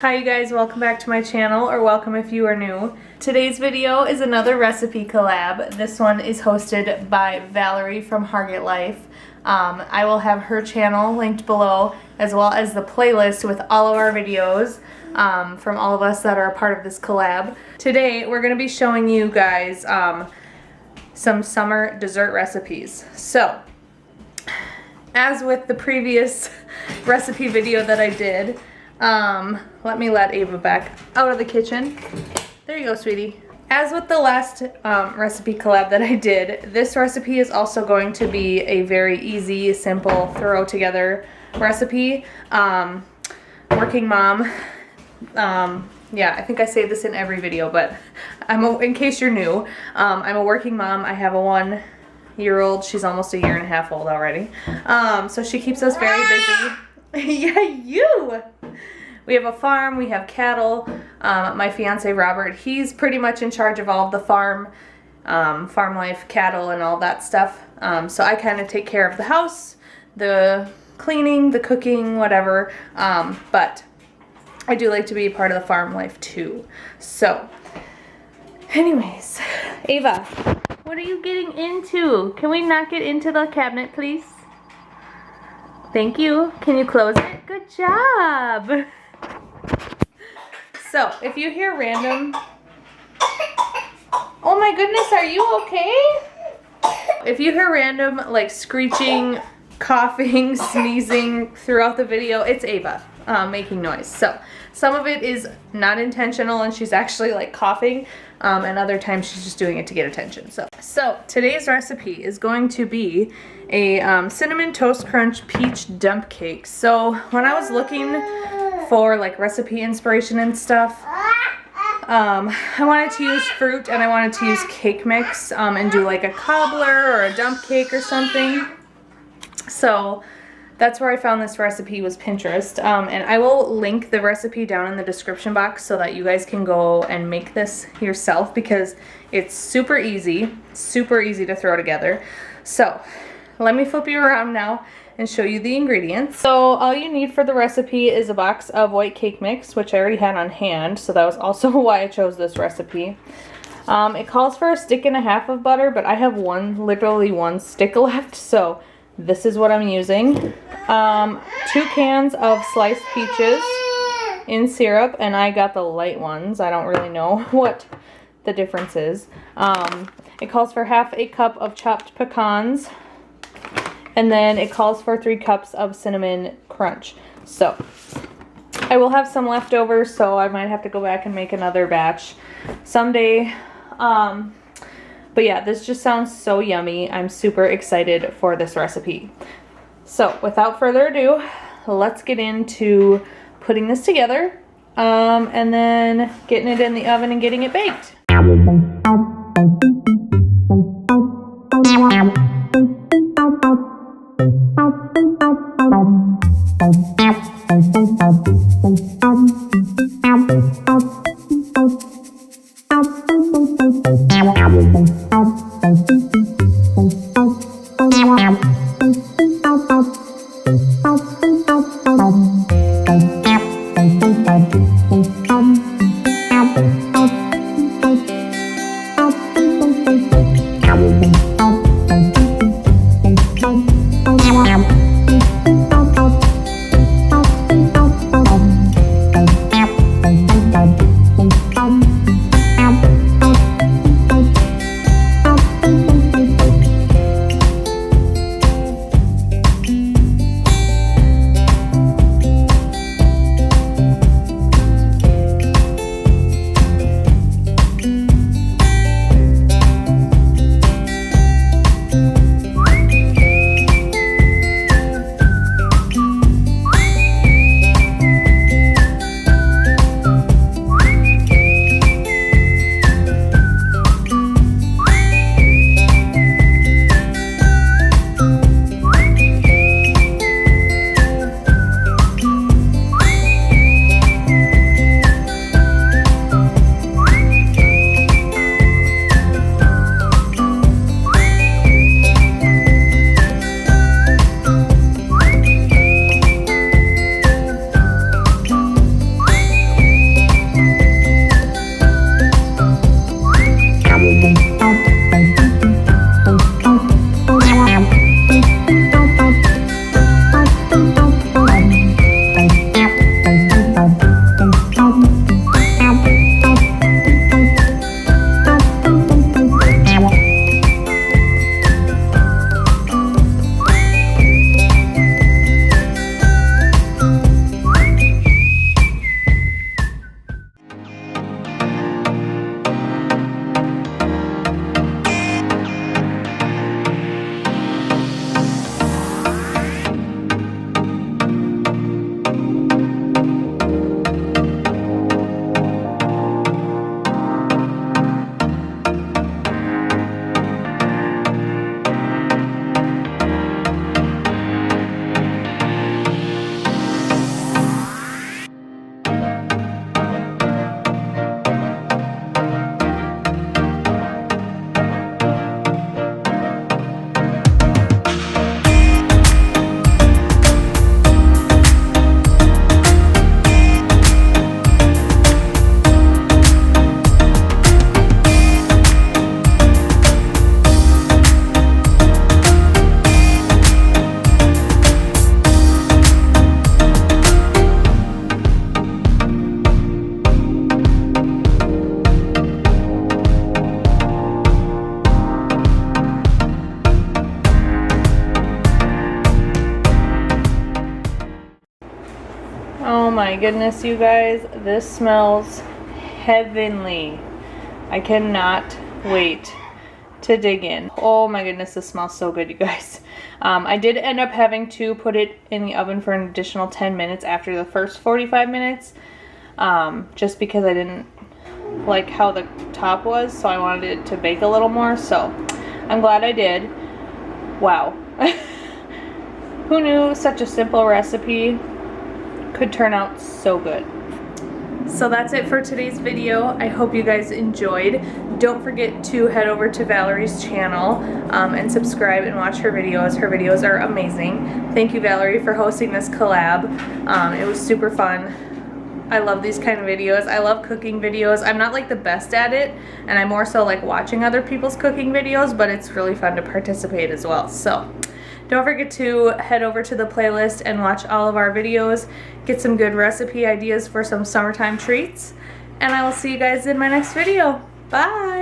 Hi you guys, welcome back to my channel, or welcome if you are new. Today's video is another recipe collab. This one is hosted by Valerie from Harget Life. I will have her channel linked below, as well as the playlist with all of our videos from all of us that are a part of this collab. Today we're going to be showing you guys some summer dessert recipes. So, as with the previous recipe video that I did, let me let Ava back out of the kitchen. There you go, sweetie. As with the last recipe collab that I did, this recipe is also going to be a very easy, simple, throw together recipe. Working mom. Yeah, I think I say this in every video, but in case you're new, I'm a working mom. I have a 1-year-old. She's almost a 1.5 years old already. So she keeps us very busy. Yeah, you! We have a farm, we have cattle. My fiance Robert, he's pretty much in charge of all of the farm life, cattle, and all that stuff. So I kind of take care of the house, the cleaning, the cooking, whatever. But I do like to be a part of the farm life too. So, anyways, Ava, what are you getting into? Can we not get into the cabinet, please? Thank you. Can you close it? Good job. So, if you hear random... Oh my goodness, are you okay? If you hear random, like, screeching, coughing, sneezing throughout the video, it's Ava making noise. So, some of it is not intentional and she's actually, like, coughing, and other times she's just doing it to get attention. So today's recipe is going to be a cinnamon toast crunch peach dump cake. So when I was looking for like recipe inspiration and stuff, I wanted to use fruit and I wanted to use cake mix and do like a cobbler or a dump cake or something. So that's where I found this recipe, was Pinterest, and I will link the recipe down in the description box so that you guys can go and make this yourself, because it's super easy to throw together. So let me flip you around now and show you the ingredients. So all you need for the recipe is a box of white cake mix, which I already had on hand, so that was also why I chose this recipe. It calls for 1.5 sticks of butter, but I have literally one stick left, so this is what I'm using. 2 cans of sliced peaches in syrup, and I got the light ones. I don't really know what the difference is. It calls for 1/2 cup of chopped pecans, and then it calls for 3 cups of cinnamon crunch. So I will have some left over, so I might have to go back and make another batch someday. But yeah, this just sounds so yummy. I'm super excited for this recipe. So without further ado, let's get into putting this together and then getting it in the oven and getting it baked. my goodness, you guys, this smells heavenly. I cannot wait to dig in. Oh my goodness, this smells so good, you guys. I did end up having to put it in the oven for an additional 10 minutes after the first 45 minutes, just because I didn't like how the top was, so I wanted it to bake a little more, so I'm glad I did. Wow. Who knew such a simple recipe could turn out so good? So that's it for today's video. I hope you guys enjoyed. Don't forget to head over to Valerie's channel and subscribe and watch her videos. Her videos are amazing. Thank you, Valerie, for hosting this collab. It was super fun. I love these kind of videos. I love cooking videos. I'm not like the best at it, and I more so like watching other people's cooking videos, but it's really fun to participate as well. So don't forget to head over to the playlist and watch all of our videos. Get some good recipe ideas for some summertime treats. And I will see you guys in my next video. Bye!